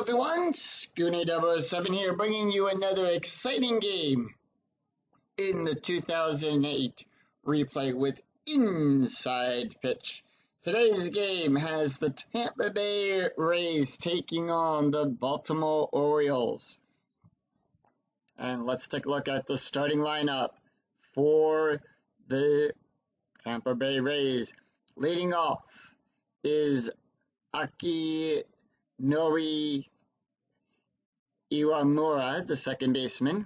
everyone, Scooney007 here, bringing you another exciting game in the 2008 replay with Inside Pitch. Today's game has the Tampa Bay Rays taking on the Baltimore Orioles. And let's take a look at the starting lineup for the Tampa Bay Rays. Leading off is Akinori Iwamura, the second baseman.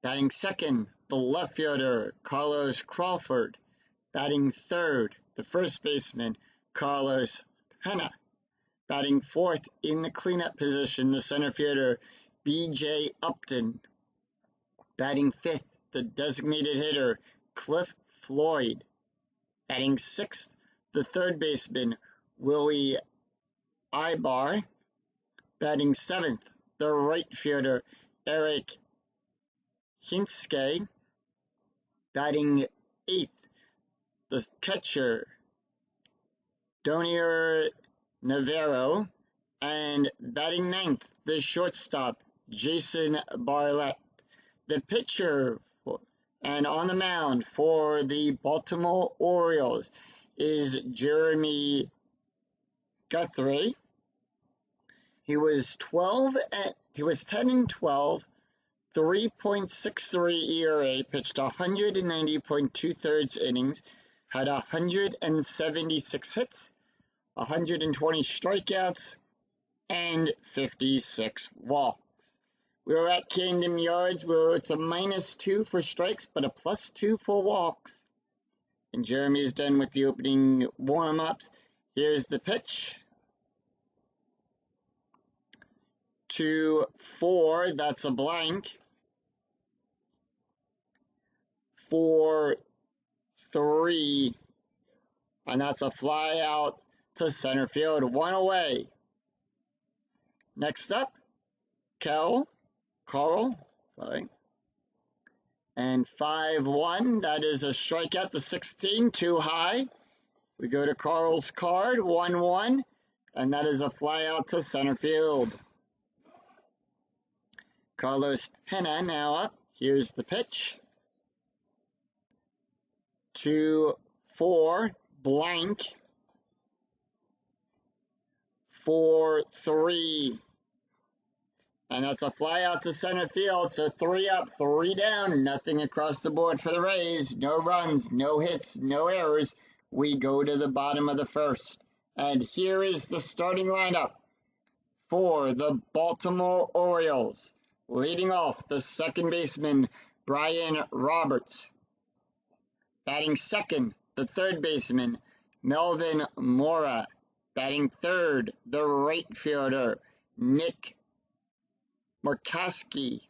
Batting second, the left fielder, Carlos Crawford. Batting third, the first baseman, Carlos Pena. Batting fourth in the cleanup position, the center fielder, B.J. Upton. Batting fifth, the designated hitter, Cliff Floyd. Batting sixth, the third baseman, Willie Ibar. Batting seventh, the right fielder, Eric Hinske. Batting eighth, the catcher, Donier Navarro. And batting ninth, the shortstop, Jason Barlett. The pitcher and on the mound for the Baltimore Orioles is Jeremy Guthrie. He was 10-12, 3.63 ERA, pitched 190.2 innings, had 176 hits, 120 strikeouts, and 56 walks. We were at Camden Yards where it's a -2 for strikes, but a +2 for walks. And Jeremy is done with the opening warm-ups. Here's the pitch. 2-4, that's a blank. 4-3, and that's a fly out to center field, one away. Next up, Carl, and 5-1, that is a strikeout, the 16, too high. We go to Carl's card, 1-1, and that is a fly out to center field. Carlos Pena now up. Here's the pitch. 2-4, blank. 4-3. And that's a fly out to center field. So 3 up, 3 down. Nothing across the board for the Rays. No runs, no hits, no errors. We go to the bottom of the first. And here is the starting lineup for the Baltimore Orioles. Leading off, the second baseman, Brian Roberts. Batting second, the third baseman, Melvin Mora. Batting third, the right fielder, Nick Murkowski.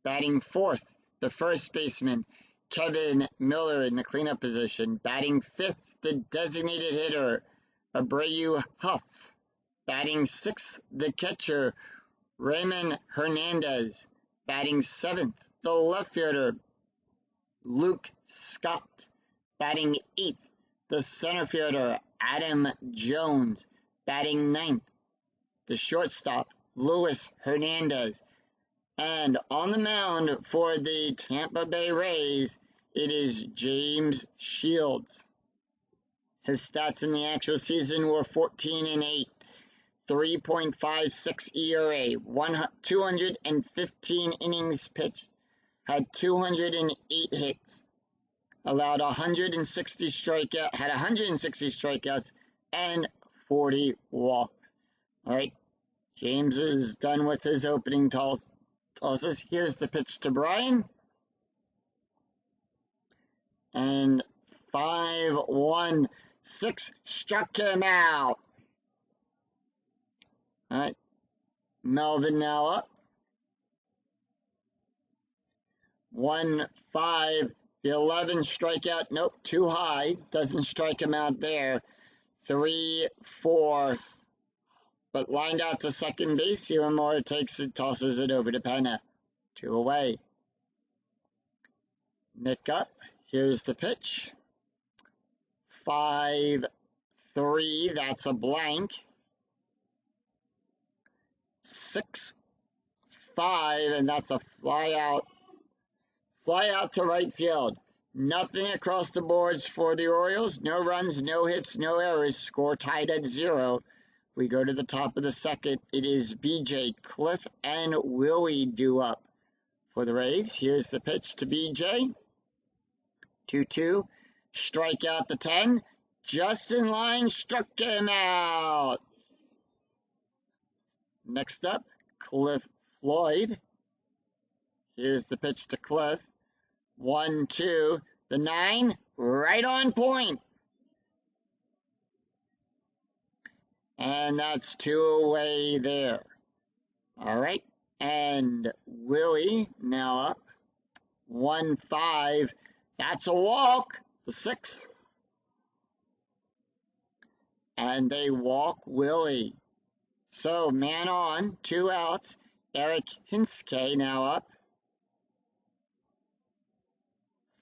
Batting fourth, the first baseman, Kevin Miller in the cleanup position. Batting fifth, the designated hitter, Abreu Huff. Batting sixth, the catcher, Raymond Hernandez. Batting seventh, the left fielder, Luke Scott. Batting eighth, the center fielder, Adam Jones. Batting ninth, the shortstop, Luis Hernandez. And on the mound for the Tampa Bay Rays, it is James Shields. His stats in the actual season were 14-8. 3.56 ERA, 215 innings pitched, had 208 hits, allowed 160 strikeouts, and 40 walks. All right, James is done with his opening tosses. Here's the pitch to Brian. And 5-1, 6 struck him out. All right, Melvin now up. 1-5, the 11 strikeout. Nope, too high. Doesn't strike him out there. 3-4, but lined out to second base. Iwamura takes it, tosses it over to Pena. 2 away. Nick up. Here's the pitch. 5-3, that's a blank. 6-5, and that's a fly out to right field. Nothing across the boards for the Orioles. No runs, no hits, no errors. Score tied at 0. We go to the top of the second. It is BJ, Cliff, and Willie due up for the Rays. Here's the pitch to BJ. 2-2. Strike out the 10. Just in line, struck him out. Next up, Cliff Floyd. Here's the pitch to Cliff. 1-2. The 9, right on point. And that's 2 away there. All right. And Willie now up. 1-5. That's a walk. The 6. And they walk Willie. So man on, 2 outs. Eric Hinske now up.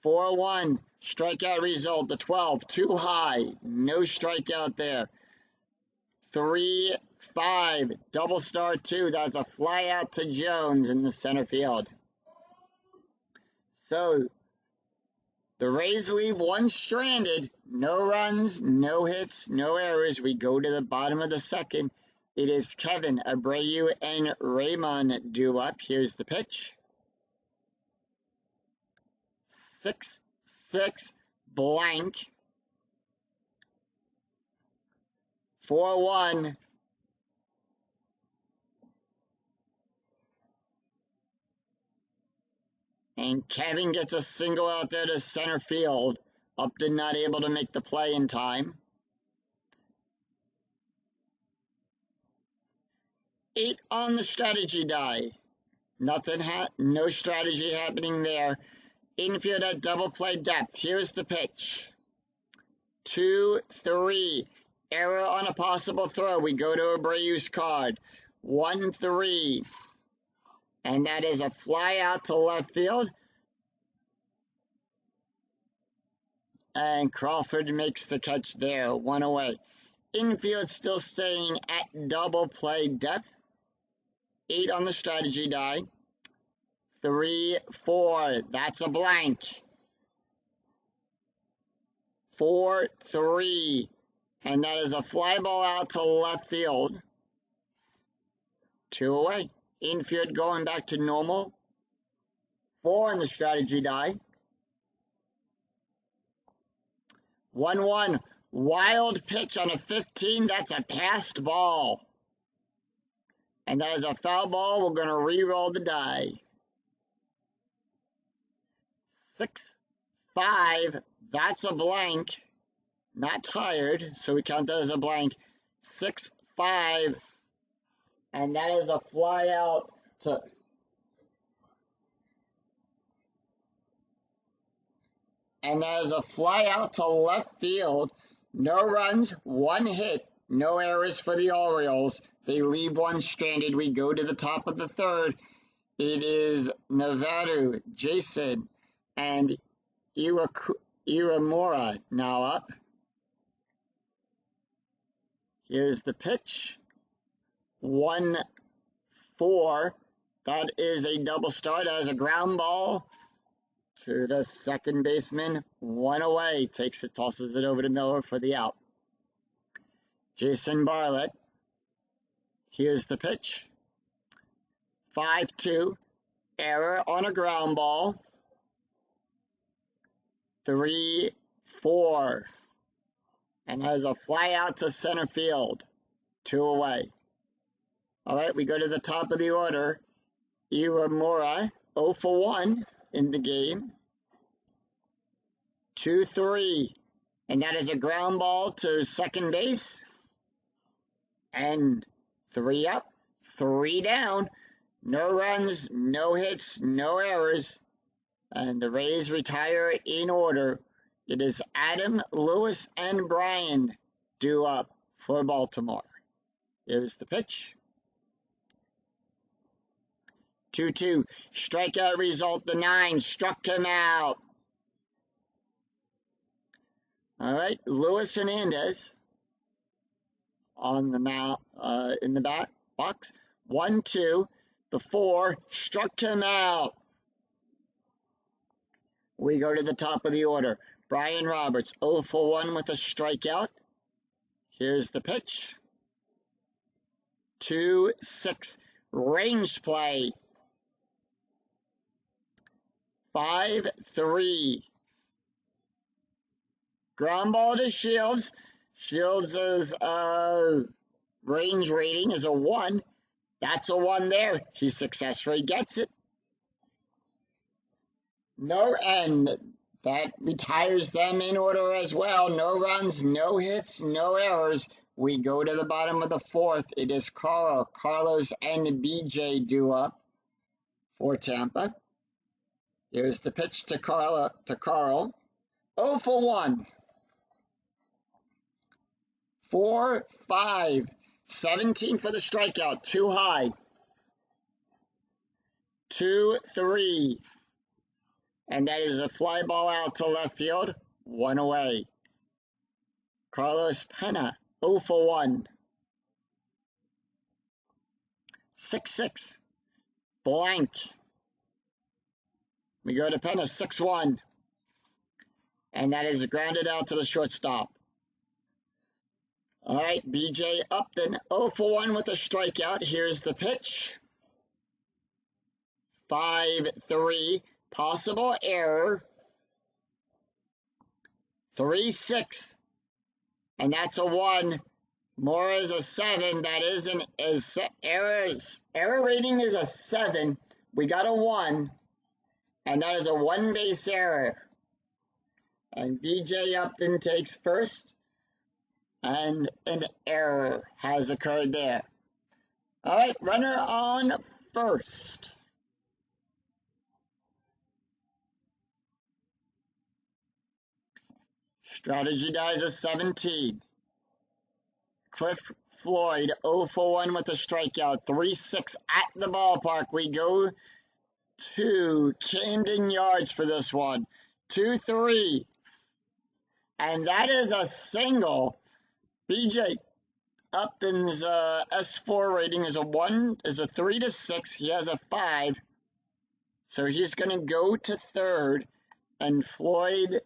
4-1. Strikeout result, the 12. Too high. No strikeout there. 3-5. Double star 2. That's a fly out to Jones in the center field. So the Rays leave 1 stranded. No runs, no hits, no errors. We go to the bottom of the second. It is Kevin, Abreu, and Raymond due up. Here's the pitch. 6-6 blank. 4-1. And Kevin gets a single out there to center field. Upton not able to make the play in time. 8 on the strategy die. No strategy happening there. Infield at double play depth. Here's the pitch. 2-3. Error on a possible throw. We go to Abreu's card. 1-3. And that is a fly out to left field. And Crawford makes the catch there. 1 away. Infield still staying at double play depth. 8 on the strategy die. 3-4. That's a blank. 4-3. And that is a fly ball out to left field. 2 away. Infield going back to normal. 4 on the strategy die. 1-1. Wild pitch on a 15. That's a passed ball. And that is a foul ball. We're going to re-roll the die. 6-5. That's a blank. Not tired, so we count that as a blank. 6-5. And that is a fly out to... And that is a fly out to left field. No runs, 1 hit, no errors for the Orioles. They leave 1 stranded. We go to the top of the third. It is Nevada, Jason, and Iwamura now up. Here's the pitch. 1-4. That is a double start as a ground ball to the second baseman. 1 away. Takes it, tosses it over to Miller for the out. Jason Bartlett. Here's the pitch. 5-2. Error on a ground ball. 3-4. And has a fly out to center field. 2 away. All right, we go to the top of the order. Iwamura, 0 for 1 in the game. 2-3. And that is a ground ball to second base. And 3 up, 3 down. No runs, no hits, no errors. And the Rays retire in order. It is Adam, Lewis, and Brian due up for Baltimore. Here's the pitch. 2-2. Strikeout result, the 9. Struck him out. All right, Luis Hernandez on the mound in the back box. 1-2. The 4 struck him out. We go to the top of the order. Brian Roberts, 0 for 1 with a strikeout. Here's the pitch. 2-6. Range play. 5-3. Ground ball to Shields. Shields' range rating is a 1. That's a 1 there. He successfully gets it. No, and that retires them in order as well. No runs, no hits, no errors. We go to the bottom of the 4th. It is Carlos and BJ due up for Tampa. Here's the pitch to Carl. 0 for 1. 4-5. 17 for the strikeout. Too high. 2-3. And that is a fly ball out to left field. 1 away. Carlos Pena, 0 for 1. 6-6. Blank. We go to Pena, 6-1. And that is grounded out to the shortstop. All right, BJ Upton, 0 for 1 with a strikeout. Here's the pitch. 5-3. Possible error. 3-6. And that's a 1. More is a 7. That isn't as error rating is a 7. We got a 1. And that is a 1 base error. And BJ Upton takes first. And an error has occurred there. All right, runner on first. Strategy dies a 17. Cliff Floyd, 0 for 1 with a strikeout. 3-6 at the ballpark. We go to Camden Yards for this one. 2-3. And that is a single. BJ Upton's S4 rating is a 3-6. He has a 5. So he's going to go to third. And Floyd...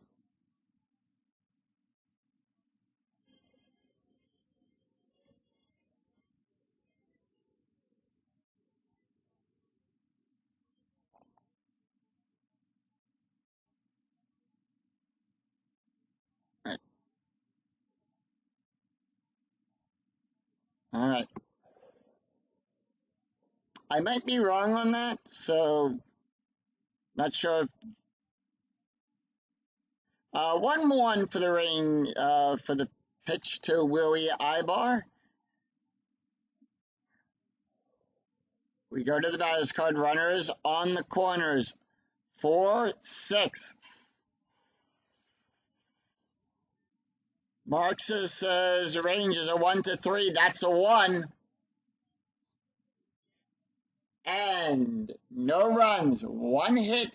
All right. I might be wrong on that, so not sure if 1-1 for the rain for the pitch to Willie Ibar. We go to the batter's card. Runners on the corners. 4-6. Marx's range is a 1-3. That's a 1. And no runs. 1 hit,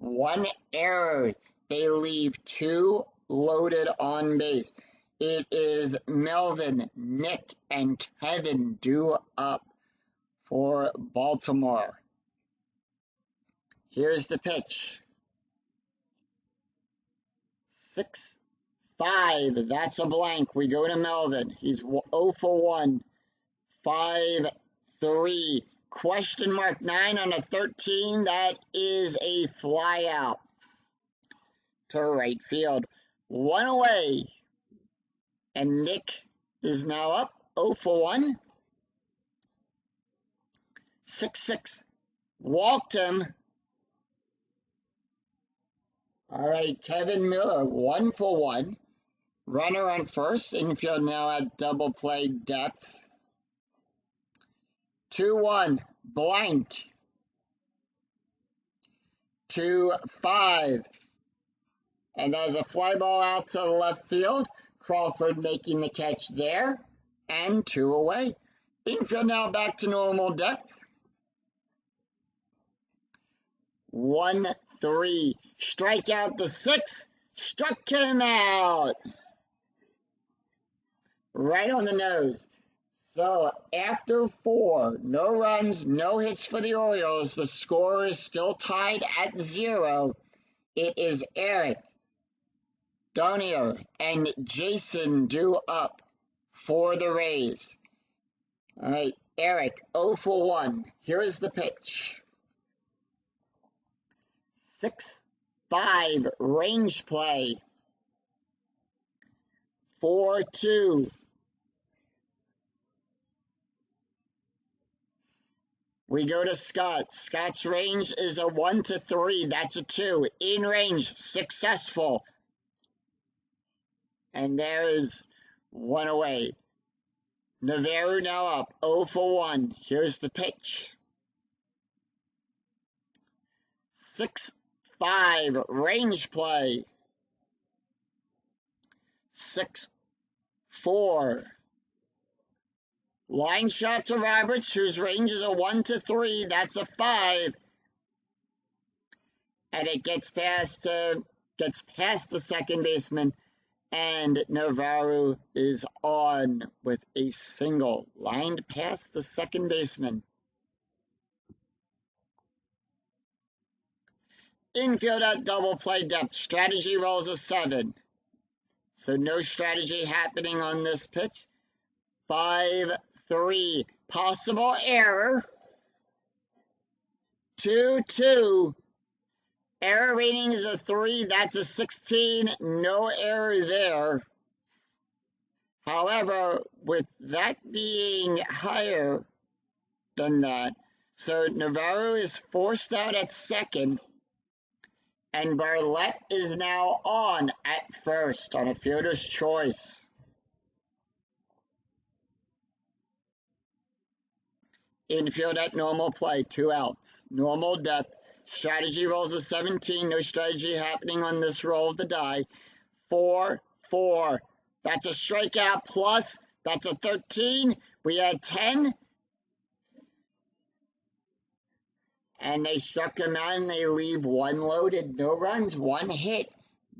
1 error. They leave 2 loaded on base. It is Melvin, Nick, and Kevin due up for Baltimore. Here's the pitch. 6-5. That's a blank. We go to Melvin. He's 0 for 1. 5-3. Question mark 9 on a 13. That is a fly out to right field. 1 away. And Nick is now up 0 for 1. 6-6. Walked him. All right, Kevin Miller, 1 for 1. Runner on first. Infield now at double play depth. 2-1. Blank. 2-5. And there's a fly ball out to the left field. Crawford making the catch there. And 2 away. Infield now back to normal depth. 1-3. Strike out the 6. Struck him out. Right on the nose. So after 4, no runs, no hits for the Orioles, the score is still tied at 0. It is Eric, Donier, and Jason due up for the Rays. All right, Eric, 0 for 1. Here is the pitch. 6-5, range play. 4-2. We go to Scott. Scott's range is a 1-3. That's a 2. In range, successful. And there's one away. Navarro now up, 0 for 1. Here's the pitch. 6-5, range play. 6-4. Line shot to Roberts, whose range is a 1-3. That's a 5. And it gets past the second baseman. And Navarro is on with a single, lined past the second baseman. Infield at double play depth. Strategy rolls a 7. So no strategy happening on this pitch. 5-3. Possible error. 2-2. Error rating is a 3. That's a 16. No error there. However, with that being higher than that, so Navarro is forced out at second, and Bartlett is now on at first on a fielder's choice. Infield at normal play, 2 outs. Normal depth. Strategy rolls a 17. No strategy happening on this roll of the die. 4-4. That's a strikeout plus. That's a 13. We had 10. And they struck him out and they leave 1 loaded. No runs, 1 hit.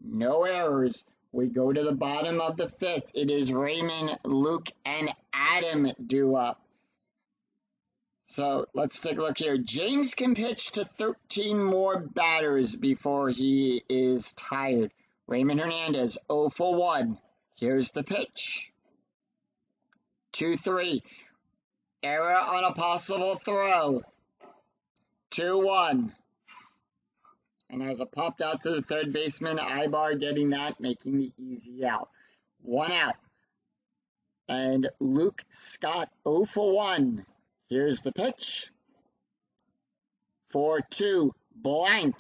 No errors. We go to the bottom of the 5th. It is Raymond, Luke, and Adam due up. So let's take a look here. James can pitch to 13 more batters before he is tired. Raymond Hernandez, 0 for 1. Here's the pitch. 2-3. Error on a possible throw. 2-1. And as it popped out to the third baseman, Ibar getting that, making the easy out. 1 out. And Luke Scott, 0 for 1. Here's the pitch. 4-2, blank.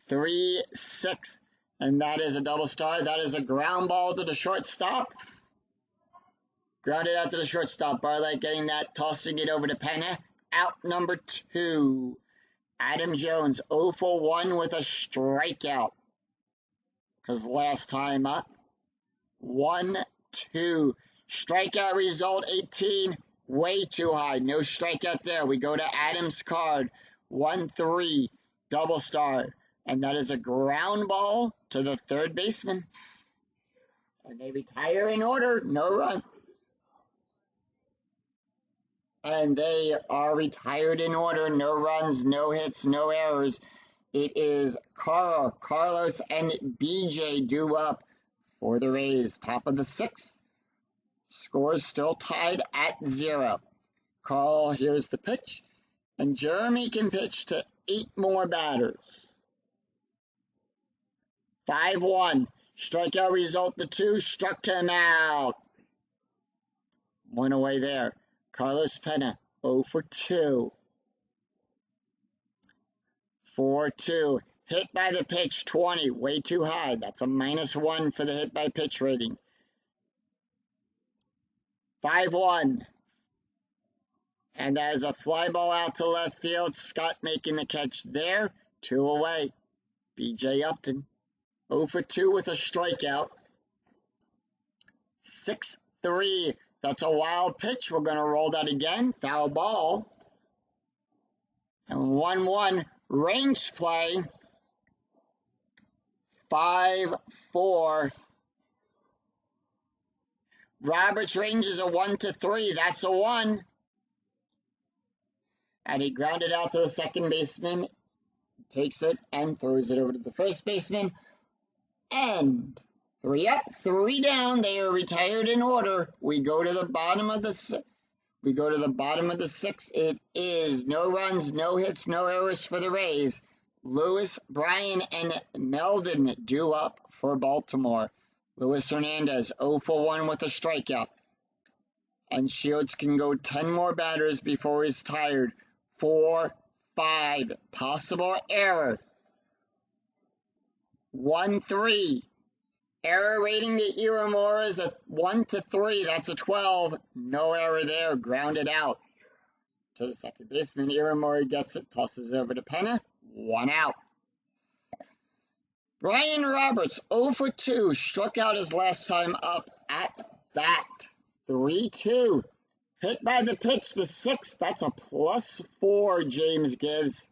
3-6, and that is a double star. That is a ground ball to the shortstop. Grounded out to the shortstop. Bartlett getting that, tossing it over to Penna. Out number 2. Adam Jones, 0 for 1 with a strikeout. Because last time up. 1-2. Strikeout result 18, way too high. No strikeout there. We go to Adam's card. 1-3, double star. And that is a ground ball to the third baseman. And they retire in order. No run. And they are retired in order. No runs, no hits, no errors. It is Carl, Carlos, and BJ due up for the Rays. Top of the 6th. Score is still tied at 0. Carl, here's the pitch. And Jeremy can pitch to 8 more batters. 5-1. Strikeout result, the 2 struck him out. 1 away there. Carlos Penna, 0 for 2. 4-2. Hit by the pitch, 20. Way too high. That's a -1 for the hit by pitch rating. 5-1. And that is a fly ball out to left field. Scott making the catch there. 2 away. BJ Upton, 0 for 2 with a strikeout. 6-3. That's a wild pitch. We're going to roll that again. Foul ball. And 1-1. Range play. 5-4. Roberts ranges a 1-3. That's a 1. And he grounded out to the second baseman, takes it and throws it over to the first baseman. And 3 up, 3 down. They are retired in order. We go to the bottom of the sixth. It is no runs, no hits, no errors for the Rays. Lewis, Brian, and Melvin due up for Baltimore. Luis Hernandez 0 for 1 with a strikeout. And Shields can go 10 more batters before he's tired. 4, 5. Possible error. 1-3. Error rating to Iramura is a 1-3. That's a 12. No error there. Grounded out to the second baseman. Iramura gets it, tosses it over to Penna. 1 out. Brian Roberts 0 for 2. Struck out his last time up at bat. 3-2. Hit by the pitch, the 6th. That's a +4, James Gibbs.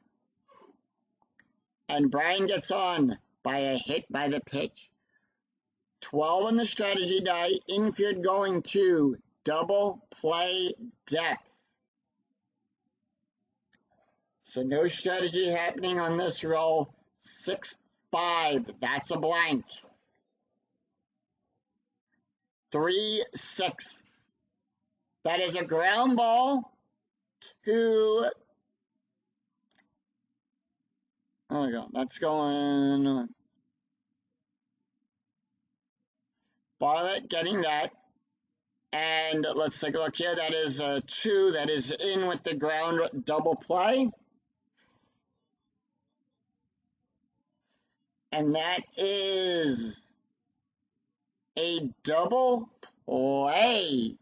And Brian gets on by a hit by the pitch. 12 on the strategy die. Infield going to double play depth. So no strategy happening on this roll. 6-5. That's a blank. 3-6. That is a ground ball to... There we go. That's going... Bartlett getting that. And let's take a look here. That is a 2. That is in with the ground double play. And that is a double play.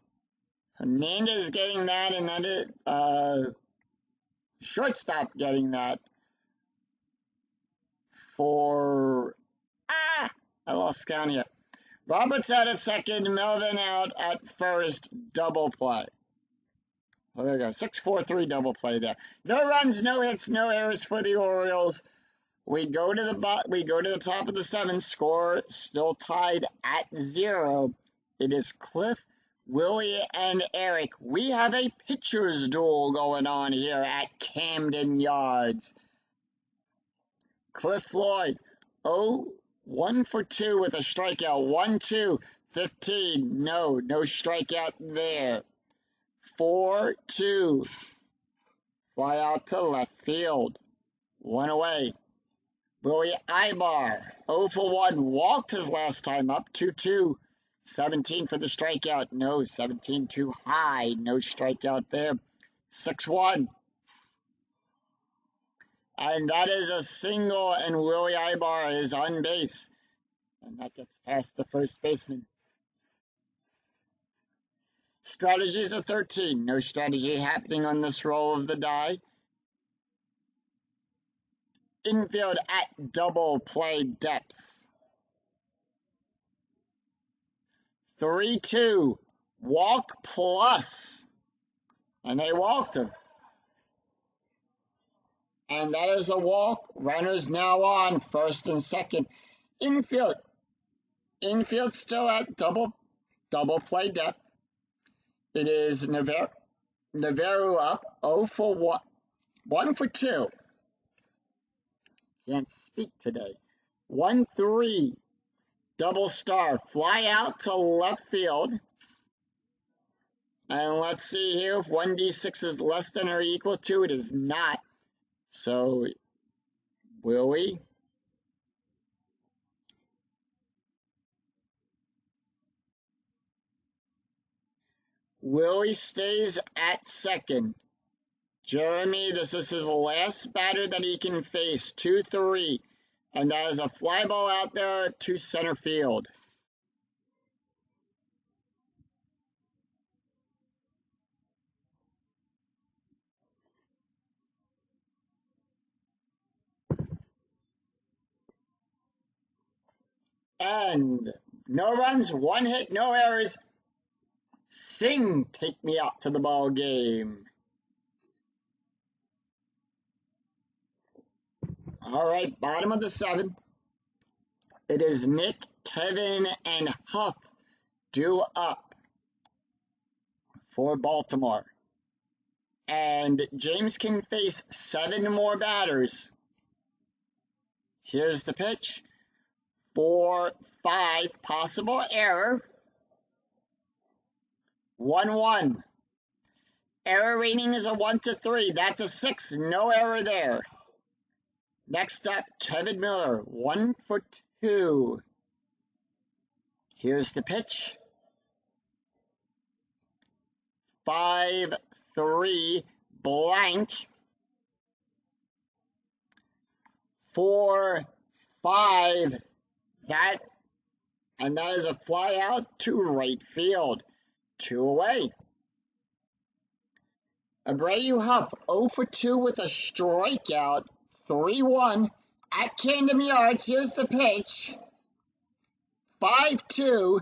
Hernandez getting that, and that is shortstop getting that for... I lost count here. Roberts out at second, Melvin out at first, double play. Oh, there we go. 6-4-3 double play there. No runs, no hits, no errors for the Orioles. We go to the top of the 7th. Score still tied at 0. It is Cliff, Willie, and Eric. We have a pitcher's duel going on here at Camden Yards. Cliff Floyd, 1 for 2 with a strikeout. 1-2, 15. No strikeout there. 4-2. Fly out to left field. 1 away. Willie Ibar, 0 for 1. Walked his last time up. 2-2. 17 for the strikeout. No, 17 too high. No strikeout there. 6-1. And that is a single, and Willie Ibar is on base. And that gets past the first baseman. Strategies of 13. No strategy happening on this roll of the die. Infield at double play depth. 3-2. Walk plus. And they walked him. And that is a walk. Runners now on first and second. Infield still at double play depth. It is Navarro up 0 for 1. 1 for 2. Can't speak today. 1-3. Double star. Fly out to left field. And let's see here if 1d6 is less than or equal to. It is not. So, Willie stays at second. Jeremy, this is his last batter that he can face. 2-3. And that is a fly ball out there to center field. And no runs, 1 hit, no errors. Sing, take me out to the ball game. All right, bottom of the 7th. It is Nick, Kevin, and Huff due up. for Baltimore. And James can face 7 more batters. Here's the pitch. 4-5, possible error. 1-1. Error rating is a 1-3. That's a 6. No error there. Next up, Kevin Miller, 1-2. Here's the pitch. 5-3, blank. 4-5. That is a fly out to right field. 2 away. Abreu Huff, 0-2 with a strikeout. 3-1 at Camden Yards. Here's the pitch. 5-2.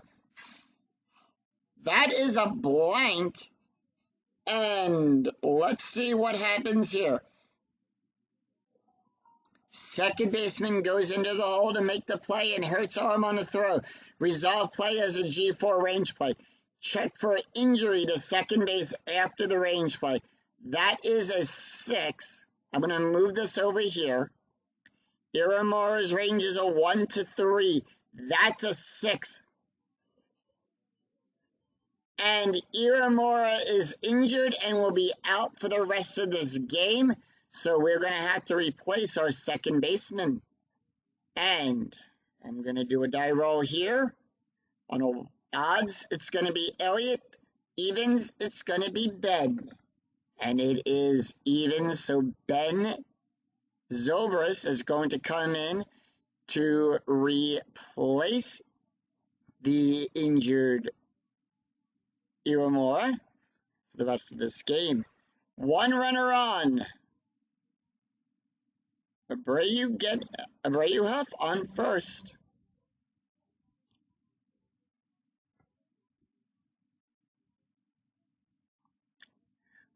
That is a blank. And let's see what happens here. Second baseman goes into the hole to make the play and hurts arm on the throw. Resolve play as a G4 range play. Check for injury to second base after the range play. That is a 6. I'm going to move this over here. Iramora's range is a 1-3. That's a 6. And Iramora is injured and will be out for the rest of this game. So we're going to have to replace our second baseman. And I'm going to do a die roll here. On odds, it's going to be Elliott. Evens, it's going to be Ben. And it is evens, so Ben Zobrist is going to come in to replace the injured Iramora for the rest of this game. 1 runner on. Abreu Huff on first.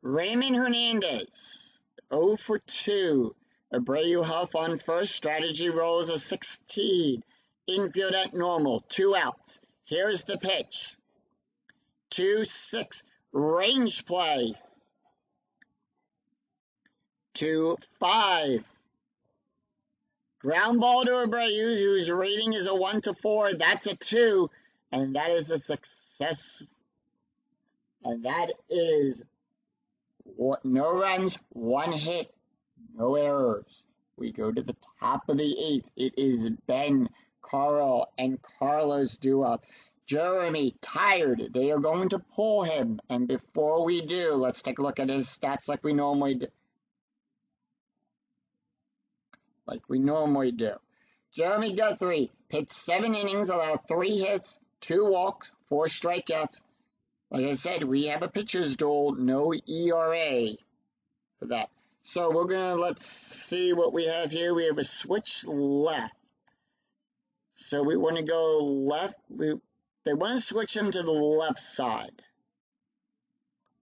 Raymond Hernandez, 0-2. Abreu Huff on first. Strategy rolls a 16. Infield at normal. 2 outs. Here's the pitch. 2-6. Range play. 2-5. Ground ball to Abreu, whose rating is a 1-4. That's a 2. And that is a success. And that is no runs, 1 hit, no errors. We go to the top of the 8th. It is Ben, Carl, and Carlos due up. Jeremy, tired. They are going to pull him. And before we do, let's take a look at his stats like we normally do. Jeremy Guthrie pitched 7 innings, allowed 3 hits, 2 walks, 4 strikeouts. Like I said, we have a pitcher's duel, no ERA for that. So let's see what we have here. We have a switch left. So we want to go left. They want to switch him to the left side.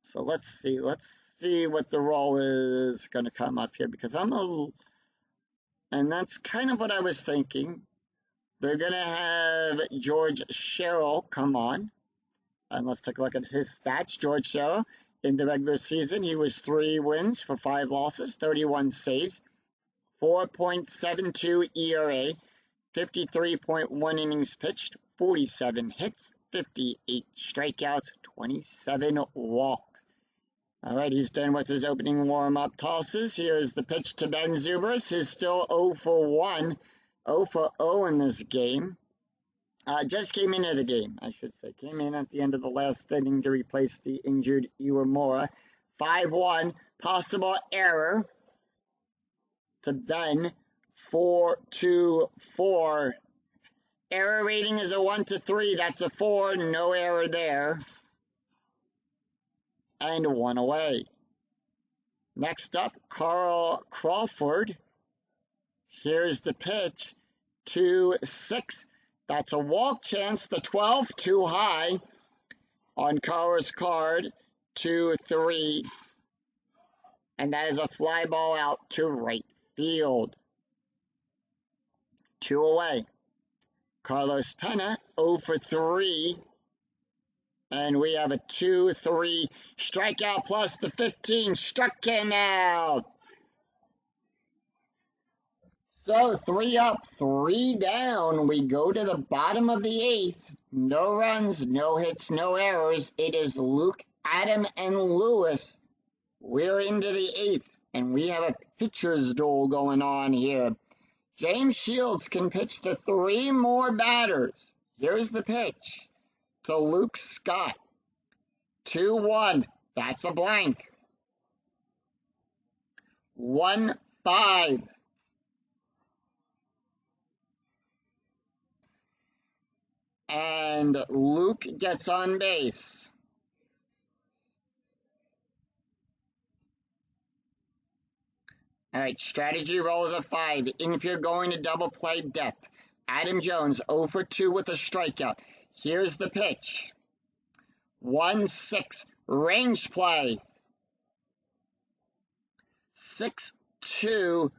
So let's see what the role is going to come up here, because and that's kind of what I was thinking. They're going to have George Sherrill come on. And let's take a look at his stats. George Sherrill, in the regular season, he was 3 wins for 5 losses, 31 saves, 4.72 ERA, 53.1 innings pitched, 47 hits, 58 strikeouts, 27 walks. All right, he's done with his opening warm-up tosses. Here's the pitch to Ben Zobrist, who's still 0-1, 0-0 in this game. Just came into the game, I should say. Came in at the end of the last inning to replace the injured Iwamura. 5-1, possible error to Ben. 4-4. Error rating is a 1-3. That's a 4. No error there. And 1 away. Next up, Carl Crawford. Here's the pitch. 2-6. That's a walk chance. The 12, too high on Carl's card. 2-3. And that is a fly ball out to right field. 2 away. Carlos Pena, 0-3. And we have a 2-3 strikeout plus the 15 struck him out. So 3 up, 3 down. We go to the bottom of the 8th. No runs, no hits, no errors. It is Luke, Adam, and Lewis. We're into the 8th, and we have a pitcher's duel going on here. James Shields can pitch to 3 more batters. Here's the pitch to Luke Scott. 2-1. That's a blank. 1-5. And Luke gets on base. All right, strategy roll is a 5. Infield going to double play depth. Adam Jones 0 for 2 with a strikeout. Here's the pitch. 1-6. Range play. 6-2.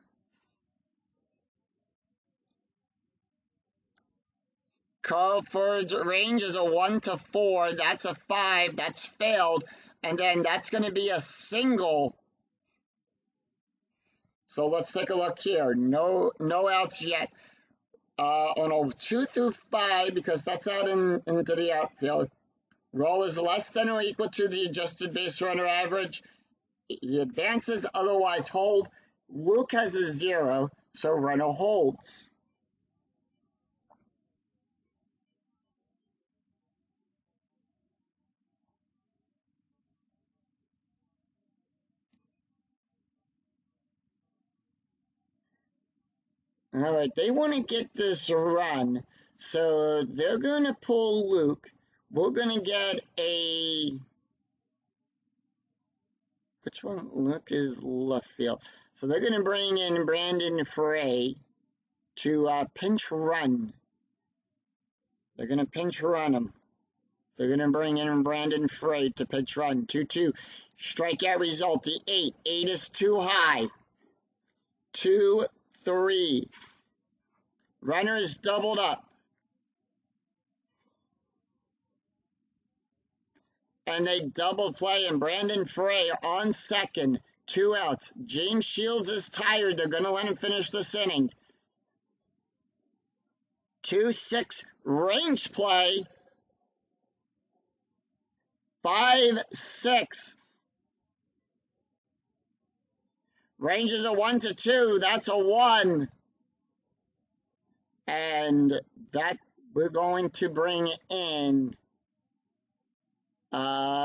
Crawford's range is a 1-4. That's a 5. That's failed. And then that's going to be a single. So let's take a look here. No outs yet. On a 2 through 5, because that's out into the outfield. Roll is less than or equal to the adjusted base runner average. He advances, otherwise hold. Luke has a 0, so runner holds. All right, they want to get this run, so they're going to pull Luke. We're going to get a... Which one? Luke is left field. So they're going to bring in Brandon Frey to pinch run. They're going to pinch run him. They're going to bring in Brandon Frey to pitch run. 2-2. Strikeout result, the 8. 8 is too high. 2-3. Runner is doubled up. And they double play, and Brandon Frey on second. 2 outs. James Shields is tired. They're going to let him finish this inning. 2-6. Range play. 5-6. Range is a 1-2. That's a 1. And that we're going to bring in.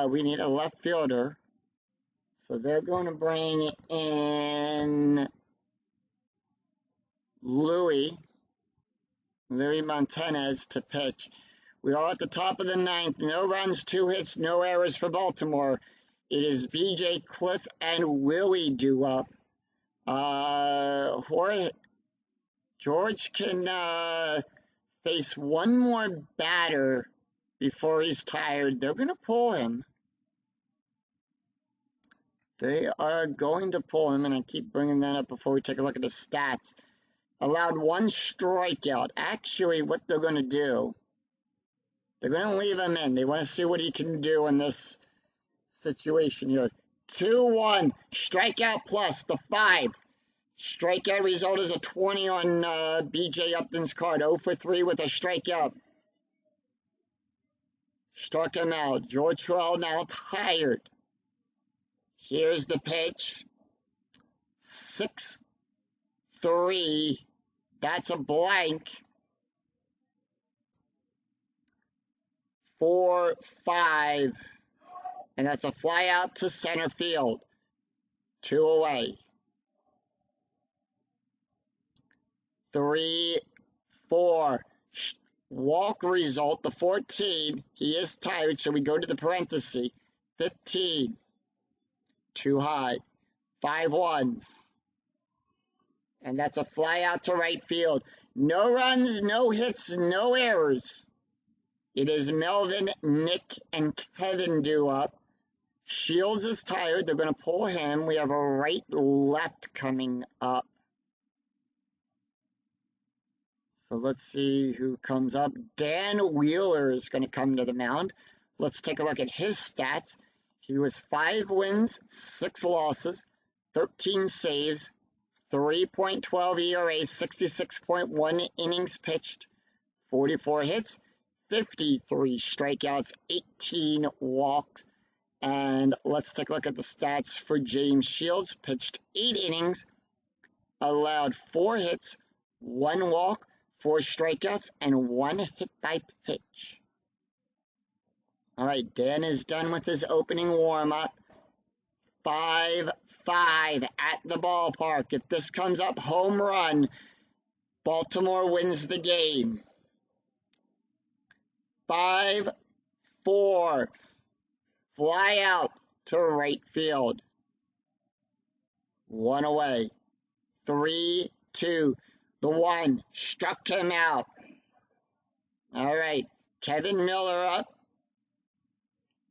We need a left fielder. So they're going to bring in Louis Montanez to pitch. We are at the top of the 9th. No runs, 2 hits, no errors for Baltimore. It is BJ, Cliff, and Willie due up. George can face one more batter before he's tired. They're going to pull him. They are going to pull him, and I keep bringing that up before we take a look at the stats. Allowed 1 strikeout. Actually, what they're going to do, they're going to leave him in. They want to see what he can do in this situation here. 2-1. Strikeout plus the 5. Strikeout result is a 20 on BJ Upton's card. 0 for 3 with a strikeout. Struck him out. George Trell now tired. Here's the pitch. 6-3. That's a blank. 4-5. And that's a fly out to center field. 2 away. 3-4. Walk result, the 14. He is tired, so we go to the parenthesis. 15. Too high. 5-1. And that's a fly out to right field. No runs, no hits, no errors. It is Melvin, Nick, and Kevin due up. Shields is tired. They're going to pull him. We have a right-left coming up. So let's see who comes up. Dan Wheeler is going to come to the mound. Let's take a look at his stats. He was 5 wins, 6 losses, 13 saves, 3.12 ERA, 66.1 innings pitched, 44 hits, 53 strikeouts, 18 walks. And let's take a look at the stats for James Shields. Pitched 8 innings, allowed 4 hits, 1 walk, 4 strikeouts, and 1 hit by pitch. All right, Dan is done with his opening warm-up. 5-5 at the ballpark. If this comes up home run, Baltimore wins the game. 5-4. Fly out to right field. 1 away. 3-2. The 1 struck him out. All right. Kevin Miller up.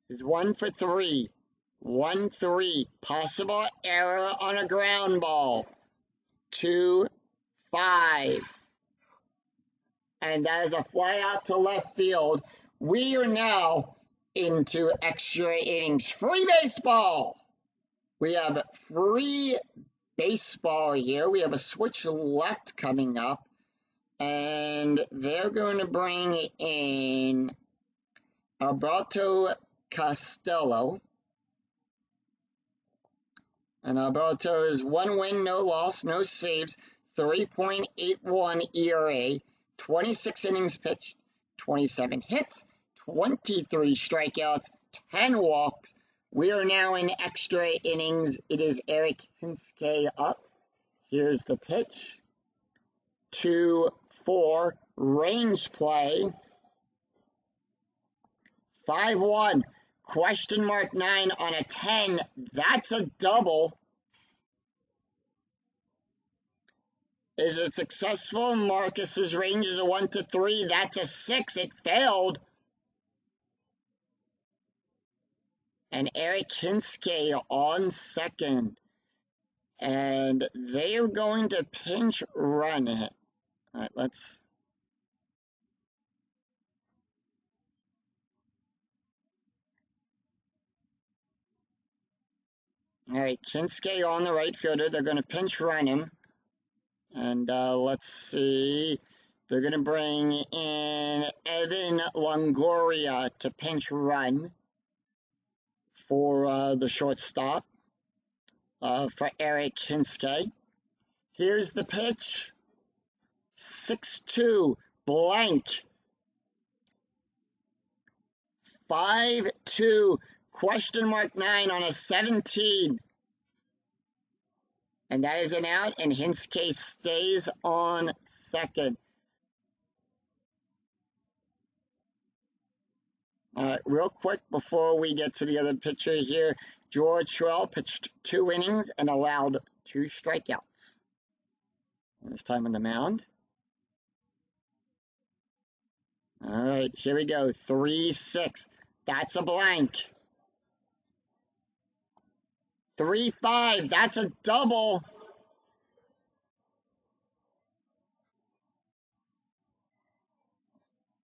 Is 1 for 3. 1-3. Possible error on a ground ball. 2-5. And that is a fly out to left field. We are now into extra innings. Free baseball. We have free baseball here. We have a switch left coming up. And they're going to bring in Alberto Costello. And Alberto is 1 win, no loss, no saves, 3.81 ERA, 26 innings pitched, 27 hits, 23 strikeouts, 10 walks. We are now in extra innings. It is Eric Hinske up. Here's the pitch. 2-4, range play. 5-1, question mark 9 on a 10. That's a double. Is it successful? Marcus's range is a 1-3. That's a 6. It failed. And Eric Hinske on second. And they are going to pinch run it. All right, let's... All right, Hinske on the right fielder. They're going to pinch run him. And let's see. They're going to bring in Evan Longoria to pinch run for the shortstop for Eric Hinske. Here's the pitch. 6-2, blank. 5-2, question mark 9 on a 17. And that is an out, and Hinske stays on second. Real quick before we get to the other pitcher here, George Schwell pitched 2 innings and allowed 2 strikeouts. And this time on the mound. All right, here we go. 3-6. That's a blank. 3-5. That's a double.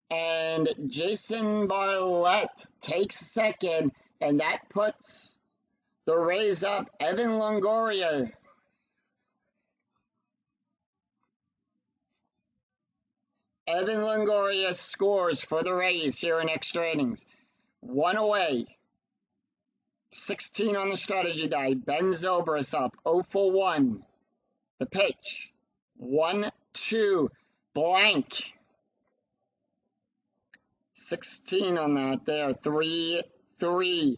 And Jason Bartlett takes second, and that puts the Rays up. Evan Longoria. Evan Longoria scores for the Rays here in extra innings. 1 away. 16 on the strategy die. Ben Zobrist up. 0 for 1. The pitch. 1-2. Blank. 16 on that there. 3-3.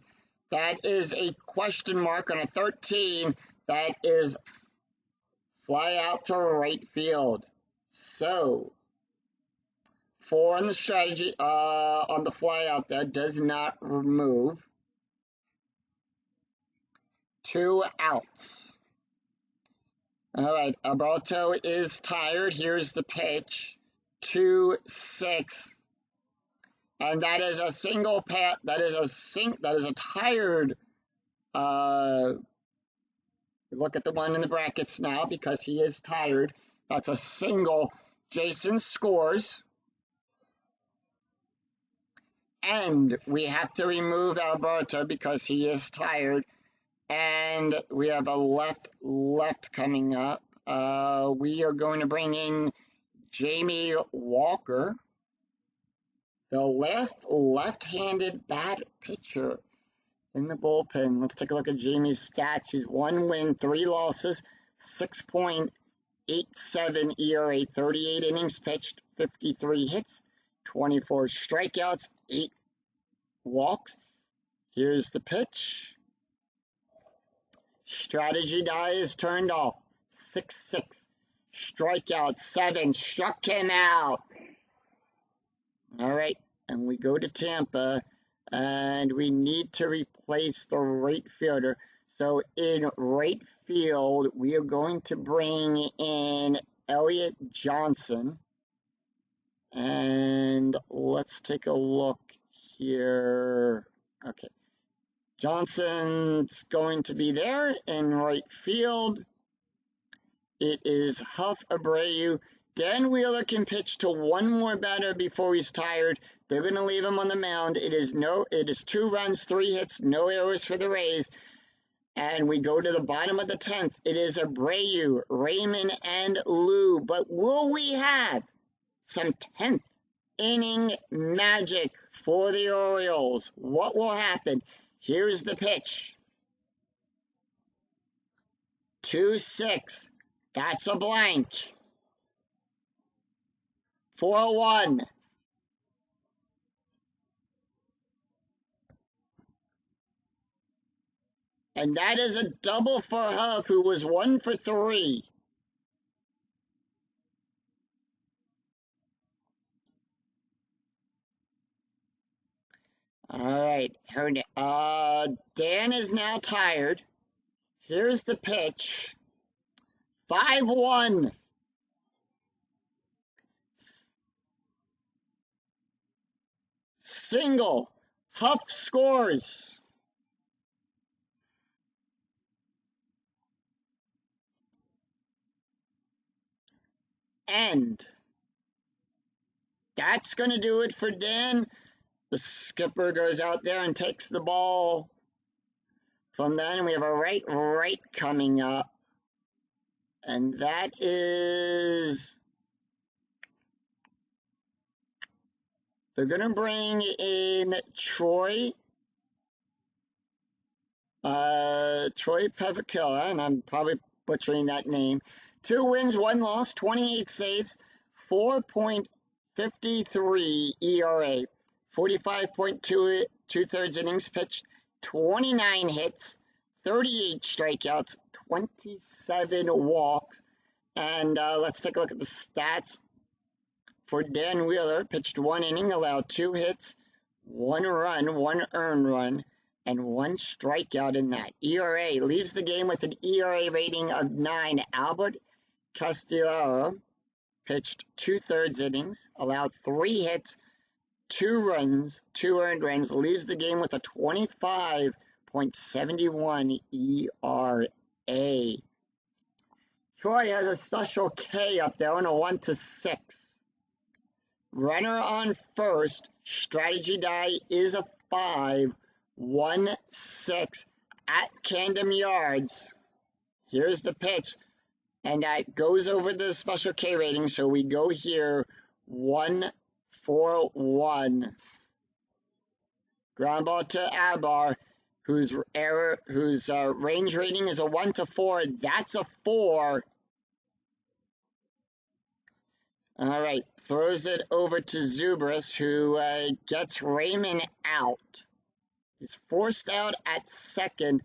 That is a question mark on a 13. That is fly out to right field. So 4 on the strategy, on the fly out there, does not remove. 2 outs. All right, Alberto is tired. Here's the pitch. 2-6. And that is a single pat. That is a tired. Look at the one in the brackets now because he is tired. That's a single. Jason scores. And we have to remove Alberto because he is tired. And we have a left coming up. We are going to bring in Jamie Walker, the last left-handed pitcher in the bullpen. Let's take a look at Jamie's stats. He's 1 win, 3 losses, 6.87 ERA, 38 innings pitched, 53 hits, 24 strikeouts, 8 walks. Here's the pitch. Strategy die is turned off. 6-6. Strikeout 7. Struck him out. All right. And we go to Tampa. And we need to replace the right fielder. So in right field, we are going to bring in Elliott Johnson. And let's take a look here. Okay. Johnson's going to be there in right field. It is Huff Abreu. Dan Wheeler can pitch to one more batter before he's tired. They're going to leave him on the mound. It is 2 runs, 3 hits, no errors for the Rays. And we go to the bottom of the 10th. It is Abreu, Raymond, and Lou. But will we have some 10th inning magic for the Orioles? What will happen? Here's the pitch. 2-6. That's a blank. 4-1. And that is a double for Huff, who was 1 for 3. All right. Dan is now tired. Here's the pitch. 5-1. Single. Huff scores. And that's going to do it for Dan. The skipper goes out there and takes the ball from then. We have a right coming up. And that is... They're going to bring in Troy Pevakilla, and I'm probably butchering that name. 2 wins, 1 loss, 28 saves, 4.53 ERA, 45.2 2/3 innings pitched, 29 hits, 38 strikeouts, 27 walks. And let's take a look at the stats. For Dan Wheeler, pitched 1 inning, allowed 2 hits, 1 run, 1 earned run, and 1 strikeout in that. ERA leaves the game with an ERA rating of 9. Albert Castillo pitched 2/3 innings, allowed 3 hits, 2 runs, 2 earned runs, leaves the game with a 25.71 ERA. Troy has a special K up there on a 1-6. Runner on first. Strategy die is a 5. 1-6 at Camden Yards. Here's the pitch. And that goes over the special K rating. So we go here 1-4-1. Ground ball to Abar, whose range rating is a 1-4. That's a 4. All right, throws it over to Zubris, who gets Raymond out. He's forced out at second,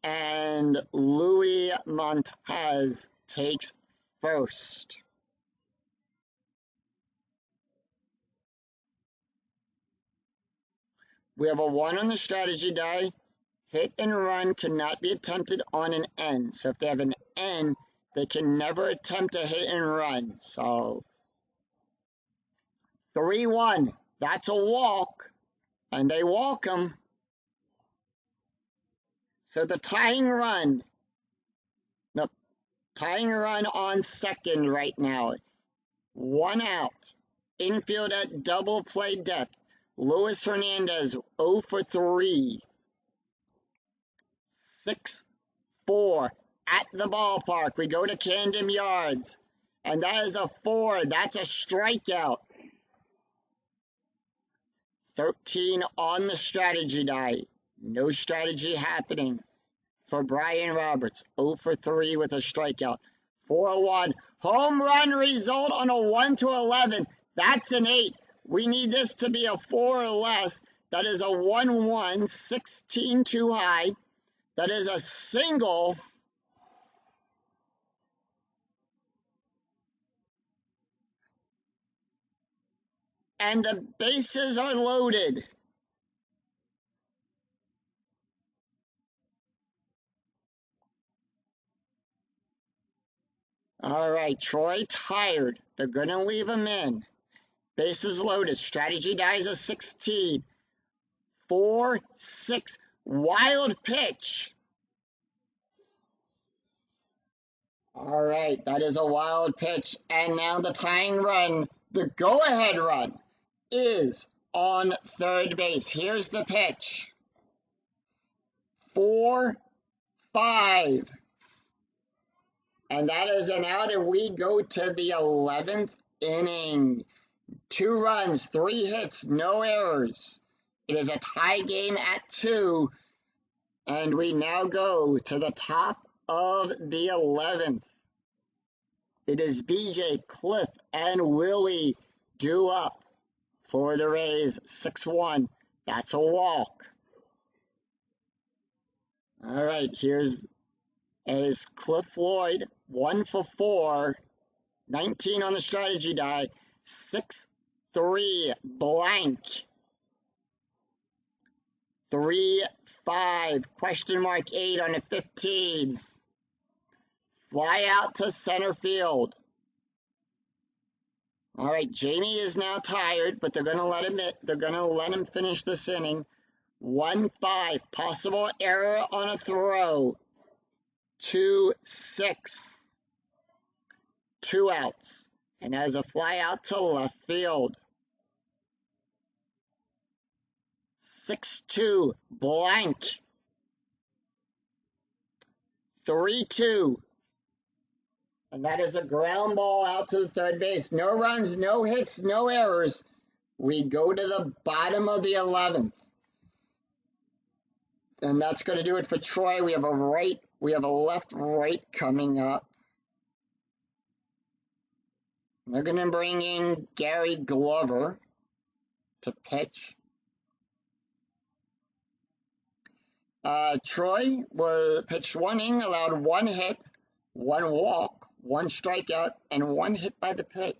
and Louis Montez takes first. We have a 1 on the strategy die. Hit and run cannot be attempted on an N. So if they have an N, they can never attempt a hit and run. So 3-1. That's a walk. And they walk them. So the tying run on second right now. 1 out. Infield at double play depth. Luis Hernandez, 0 for 3. 6-4 at the ballpark. We go to Camden Yards, and that is a 4. That's a strikeout. 13 on the strategy die. No strategy happening for Brian Roberts. 0 for 3 with a strikeout. 4-1. Home run result on a 1-11. That's an 8. We need this to be a 4 or less. That is a 1-1. 16 too high. That is a single. And the bases are loaded. All right, Troy tired. They're going to leave him in. Bases loaded. Strategy dies a 16. 4-6. Wild pitch. All right, that is a wild pitch. And now the tying run, the go-ahead run, is on third base. Here's the pitch. 4-5. And that is an out, and we go to the 11th inning. 2 runs, 3 hits, no errors. It is a tie game at 2, and we now go to the top of the 11th. It is BJ, Cliff, and Willie due up for the Rays. 6-1. That's a walk. All right, here's Cliff Floyd, 1 for 4, 19 on the strategy die, 6-3 blank. 3-5, question mark 8 on the 15. Fly out to center field. All right, Jamie is now tired, but they're going to let him finish this inning. 1-5, possible error on a throw. 2-6. 2 outs. And that is a fly out to left field. 6-2 blank. 3-2. And that is a ground ball out to the third base. No runs, no hits, no errors. We go to the bottom of the 11th. And that's going to do it for Troy. We have a left right coming up. They're going to bring in Gary Glover to pitch. Troy pitched 1 inning, allowed 1 hit, 1 walk, 1 strikeout, and 1 hit by the pitch.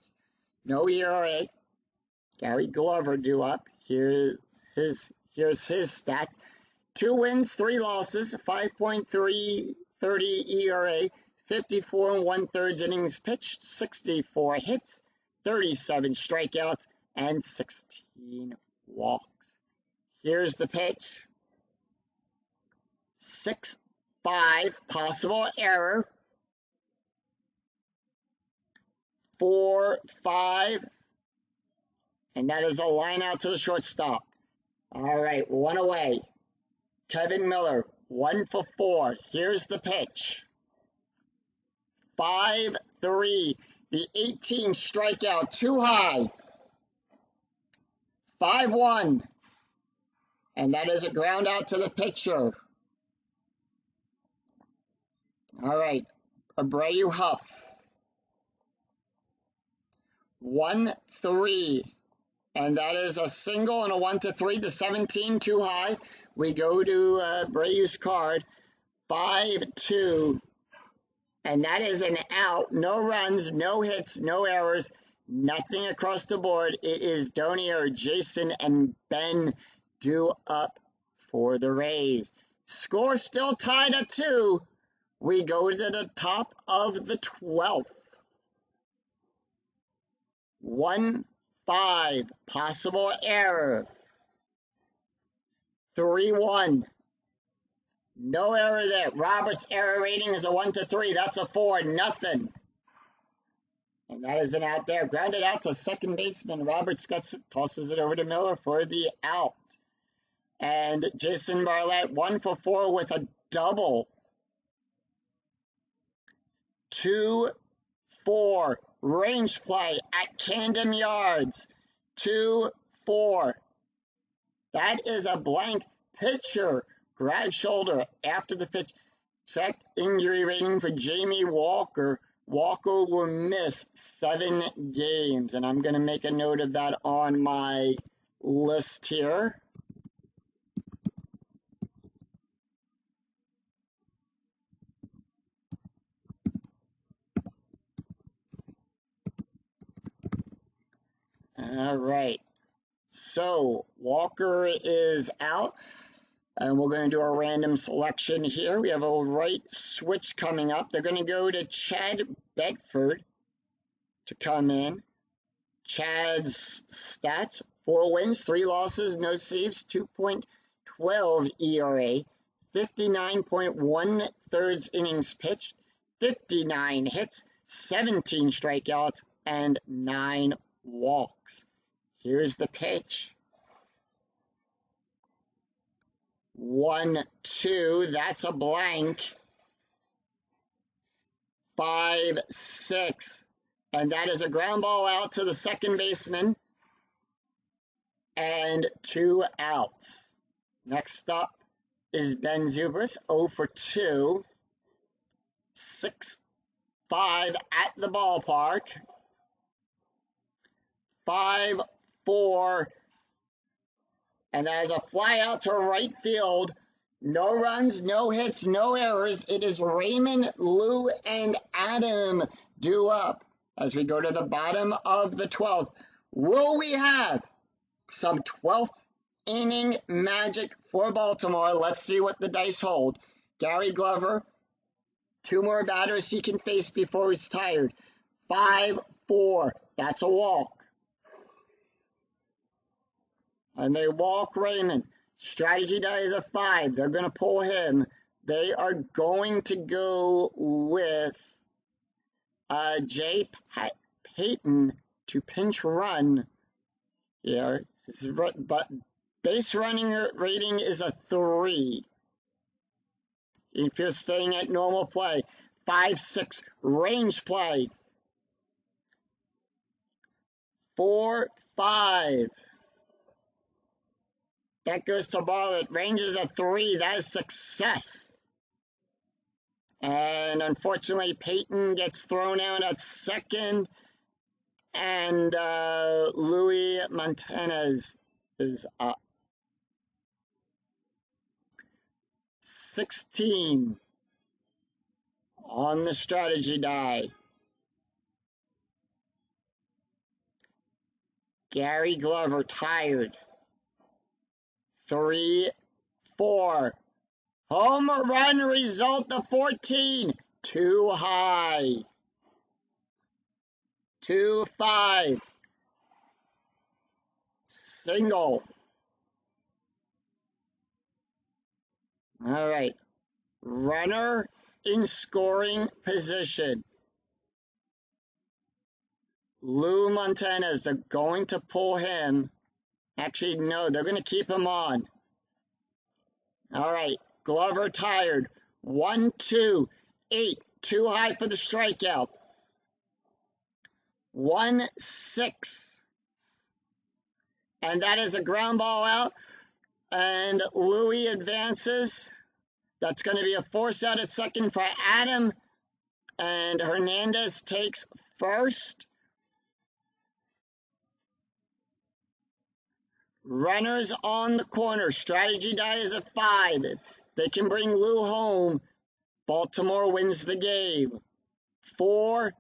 No ERA. Gary Glover due up. Here's his stats. 2 wins, 3 losses, 5.330 ERA, 54 1/3 innings pitched, 64 hits, 37 strikeouts, and 16 walks. Here's the pitch. 6-5, possible error. 4-5, and that is a line out to the shortstop. All right, 1 away. Kevin Miller, 1 for 4. Here's the pitch. 5-3. The 18 strikeout, too high. 5-1. And that is a ground out to the pitcher. All right, Abreu Huff. 1-3. And that is a single and a 1-3. The 17 too high. We go to Abreu's card. 5-2. And that is an out. No runs, no hits, no errors, nothing across the board. It is Donier, Jason, and Ben due up for the Rays. Score still tied at 2. We go to the top of the 12th. 1-5, possible error. 3-1. No error there. Roberts' error rating is a 1-3. That's a 4. Nothing. And that is an out there. Grounded out to second baseman. Roberts gets it, tosses it over to Miller for the out. And Jason Barlett 1 for 4 with a double. 2-4. Range play at Camden Yards. 2-4. That is a blank. Pitcher grab shoulder after the pitch. Check injury rating for Jamie Walker. Walker will miss 7 games, and I'm going to make a note of that on my list here. All right. So Walker is out, and we're going to do a random selection here. We have a right switch coming up. They're going to go to Chad Bedford to come in. Chad's stats: 4 wins, 3 losses, no saves, 2.12 ERA, 59.1 thirds innings pitched, 59 hits, 17 strikeouts, and 9 walks. Here's the pitch. 1-2, that's a blank. 5-6, and that is a ground ball out to the second baseman, and 2 outs. Next up is Ben Zobrist, 0 for 2, 6-5 at the ballpark, 5-4, and that is a fly out to right field. No runs, no hits, no errors. It is Raymond, Lou, and Adam due up as we go to the bottom of the 12th. Will we have some 12th inning magic for Baltimore? Let's see what the dice hold. Gary Glover, 2 more batters he can face before he's tired. 5-4, that's a walk. And they walk Raymond. Strategy die is a 5. They're going to pull him. They are going to go with Jay Payton to pinch run here. But base running rating is a 3. If you're staying at normal play. 5-6 range play. 4-5. That goes to Bartlett. Range is a 3. That is success. And unfortunately, Peyton gets thrown out at second. And Louis Montanez is up. 16 on the strategy die. Gary Glover tired. 3-4. Home run result of 14. Too high. 2-5. Single. All right. Runner in scoring position. Lou Montanez, they're going to pull him. Actually, no, they're going to keep him on. All right, Glover tired. 1-2, 8, too high for the strikeout. 1-6. And that is a ground ball out. And Louis advances. That's going to be a force out at second for Adam. And Hernandez takes first. Runners on the corner. Strategy die is a 5. They can bring Lou home. Baltimore wins the game. 4-5.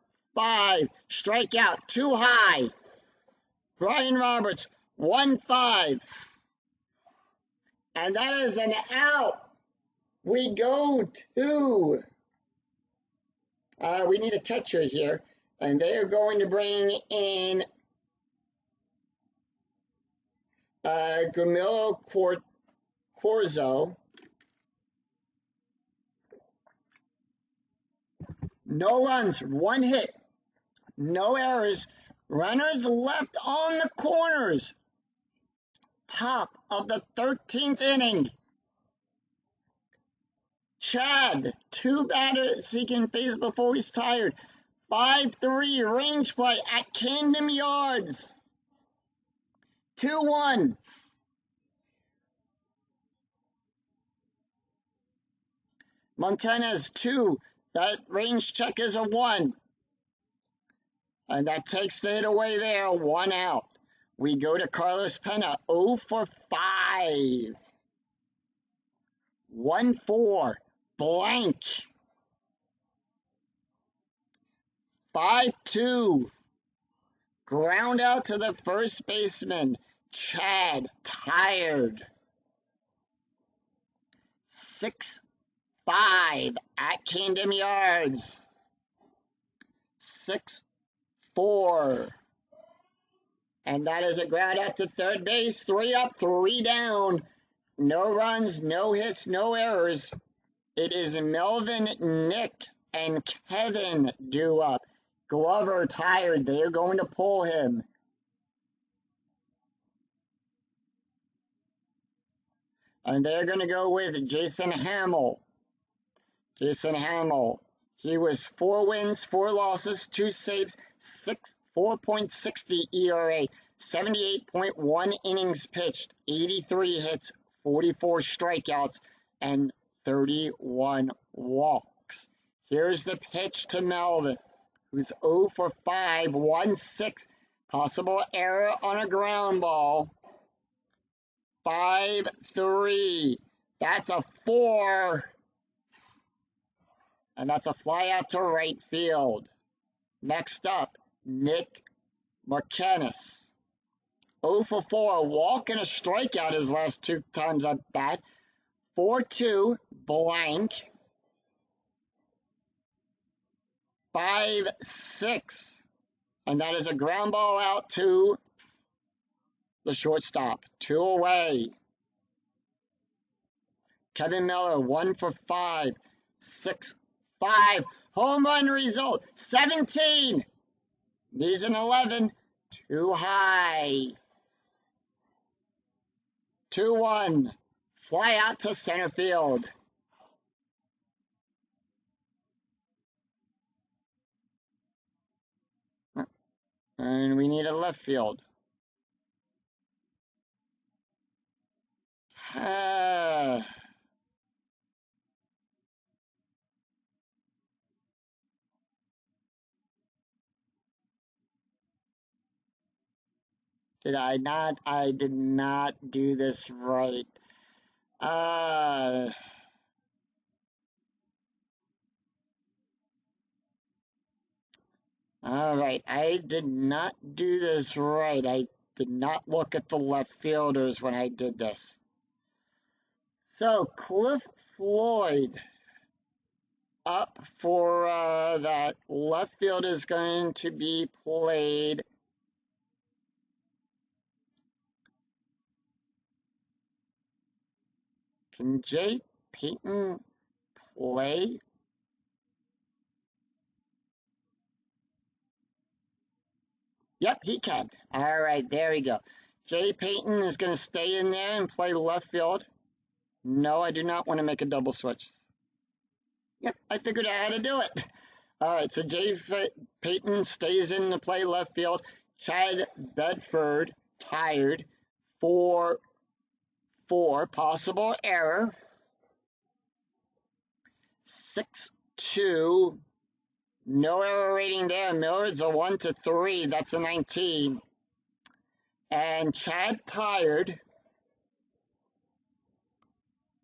Strikeout. Too high. Brian Roberts. 1-5. And that is an out. We go to... we need a catcher here. And they are going to bring in... Gramillo Corzo. No runs, 1 hit, No errors. Runners left on the corners. Top of the 13th inning. Chad, 2 batters he can face before he's tired. 5-3 range play at Camden Yards. 2-1. Montana's 2. That range check is a 1. And that takes the hit away there. 1 out. We go to Carlos Pena. 0 for 5. 1-4. Blank. 5-2. Ground out to the first baseman. Chad, tired. 6-5 at Camden Yards. 6-4. And that is a ground out to third base. 3 up, 3 down. No runs, no hits, no errors. It is Melvin, Nick, and Kevin due up. Glover tired. They are going to pull him. And they're going to go with Jason Hamill. Jason Hamill. He was 4 wins, 4 losses, 2 saves, 4.60 ERA, 78.1 innings pitched, 83 hits, 44 strikeouts, and 31 walks. Here's the pitch to Melvin, who's 0 for 5, 1-6. Possible error on a ground ball. 5-3. That's a 4. And that's a fly out to right field. Next up, Nick Marcanis. 0 for 4, a walk and a strikeout his last 2 times at bat. 4-2, blank. 5-6. And that is a ground ball out to the shortstop. 2 away. Kevin Miller, 1 for 5. 6-5. Home run result. 17. Needs an 11. Too high. 2-1. Fly out to center field. And we need a left field. Did I not? I did not do this right. All right, I did not do this right. I did not look at the left fielders when I did this. So, Cliff Floyd up for that left field is going to be played. Can Jay Payton play? Yep, he can. All right, there we go. Jay Payton is going to stay in there and play left field. No, I do not want to make a double switch. Yep, I figured out how to do it. All right, so Jay Payton stays in to play left field. Chad Bedford, tired. 4-4, possible error. 6-2. No error rating there. Millard's a 1-3. That's a 19. And Chad tired.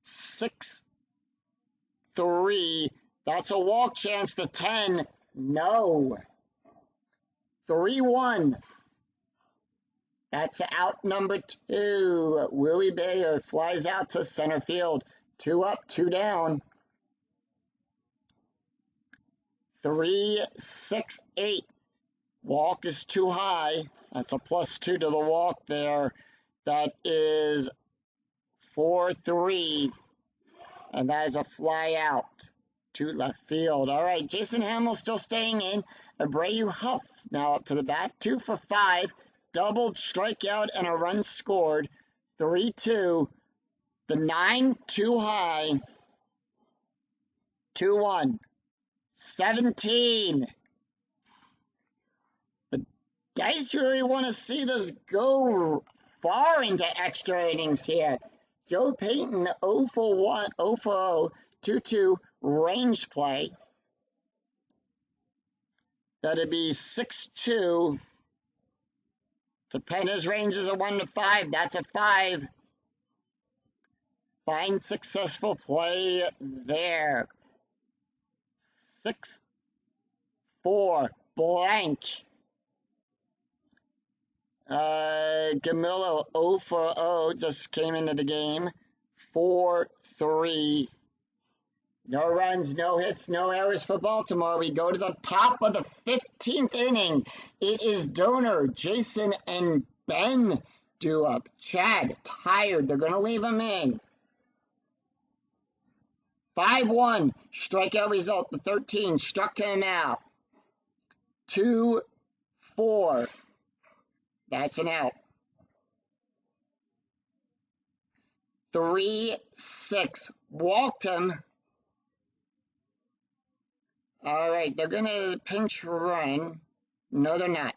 6-3. That's a walk chance to 10. No. 3-1. That's out number 2. Willie Bayer flies out to center field. 2 up, 2 down. 3-6-8. Walk is too high. That's a +2 to the walk there. That is 4-3. And that is a fly out. to left field. All right, Jason Hamill still staying in. Abreu Huff now up to the bat. 2 for 5. Doubled, strikeout, and a run scored. 3-2. The 9 too high. 2-1. 17. The Dice really want to see this go far into extra innings here. Joe Payton 0 for 1, 0 for 0, 2-2 range play. That'd be 6-2. Penna's range is a 1 to 5. That's a 5. Fine successful play there. 6-4 blank. Gamillo 0 for 0 just came into the game. 4-3. No runs, no hits, no errors for Baltimore. We go to the top of the 15th inning. It is Donor, Jason, and Ben due up. Chad, tired. They're going to leave him in. 5-1. Strikeout result. The 13 struck him out. 2-4. That's an out. 3-6. Walked him. All right, they're going to pinch run. No, they're not.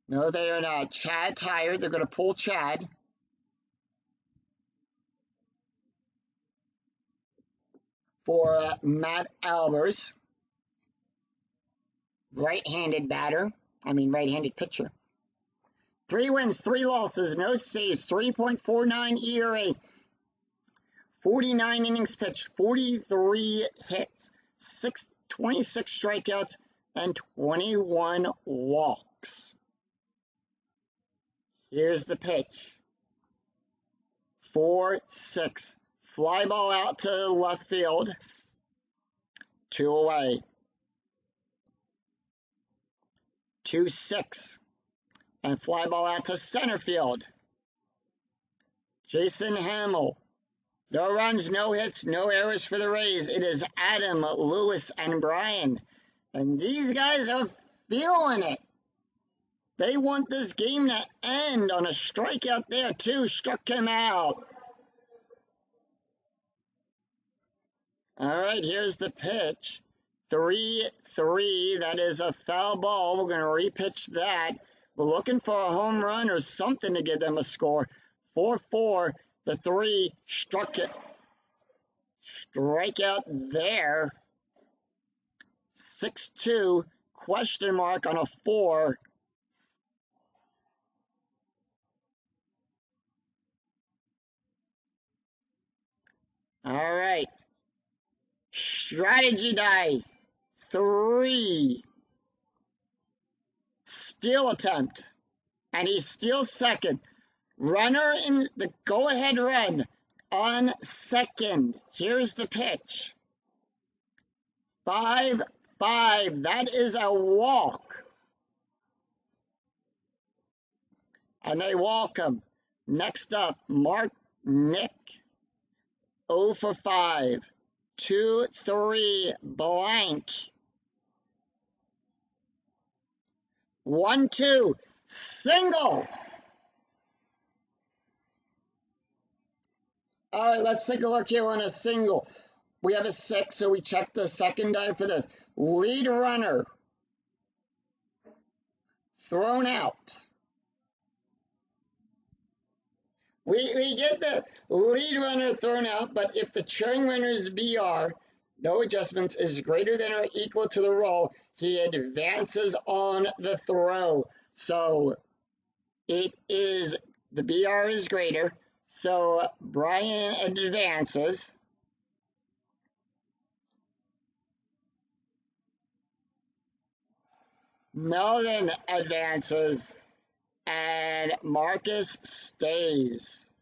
No, they are not. Chad tired. They're going to pull Chad. For Matt Albers. Right-handed pitcher. 3 wins, 3 losses, no saves, 3.49 ERA. 49 innings pitched, 43 hits, 26 strikeouts, and 21 walks. Here's the pitch. 4-6. Fly ball out to left field. 2 away. 2-6. And fly ball out to center field. Jason Hamill. No runs, no hits, no errors for the Rays. It is Adam, Lewis, and Brian. And these guys are feeling it. They want this game to end on a strikeout there, too. Struck him out. All right, here's the pitch. 3-3. That is a foul ball. We're going to repitch that. We're looking for a home run or something to give them a score. 4-4. The 3 struck it. Strikeout there. 6-2. Question mark on a 4. All right. Strategy die. 3. Steal attempt. And he steals second. Runner in the go-ahead run on second. Here's the pitch. 5-5. That is a walk. And they walk him. Next up, Mark Nick. 0 for 5. 2-3 blank. 1-2 single. All right, let's take a look here on a single. We have a 6, so we check the second die for this. Lead runner thrown out. We get the lead runner thrown out, but if the trailing runner's BR, no adjustments, is greater than or equal to the roll, he advances on the throw. So it is, the BR is greater, so Brian advances. Melvin advances. And Marcus stays.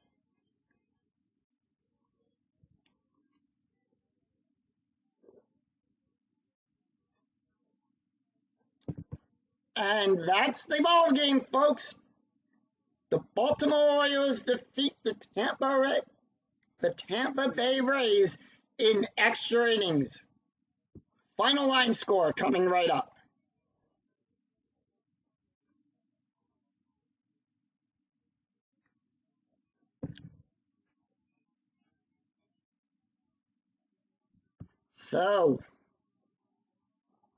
And that's the ball game, folks. The Baltimore Orioles defeat the Tampa Bay Rays in extra innings. Final line score coming right up. So,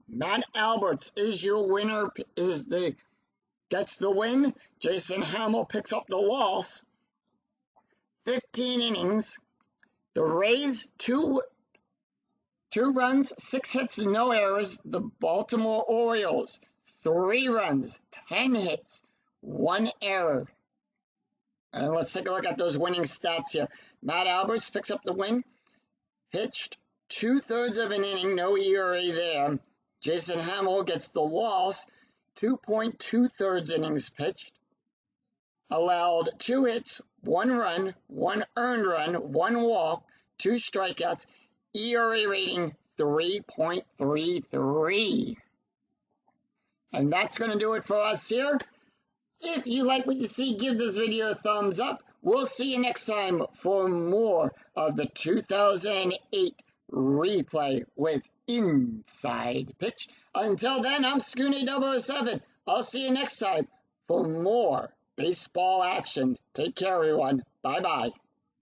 Matt Alberts is your winner, gets the win. Jason Hamill picks up the loss. 15 innings. The Rays, two runs, 6 hits, and no errors. The Baltimore Orioles, 3 runs, 10 hits, 1 error. And let's take a look at those winning stats here. Matt Alberts picks up the win. Pitched 2/3 of an inning, no ERA there. Jason Hamill gets the loss, 2.2 innings pitched. Allowed 2 hits, 1 run, 1 earned run, 1 walk, 2 strikeouts. ERA rating 3.33. And that's going to do it for us here. If you like what you see, give this video a thumbs up. We'll see you next time for more of the 2008 replay with Inside Pitch. Until then, I'm Scooney007. I'll see you next time for more baseball action. Take care, everyone. Bye-bye.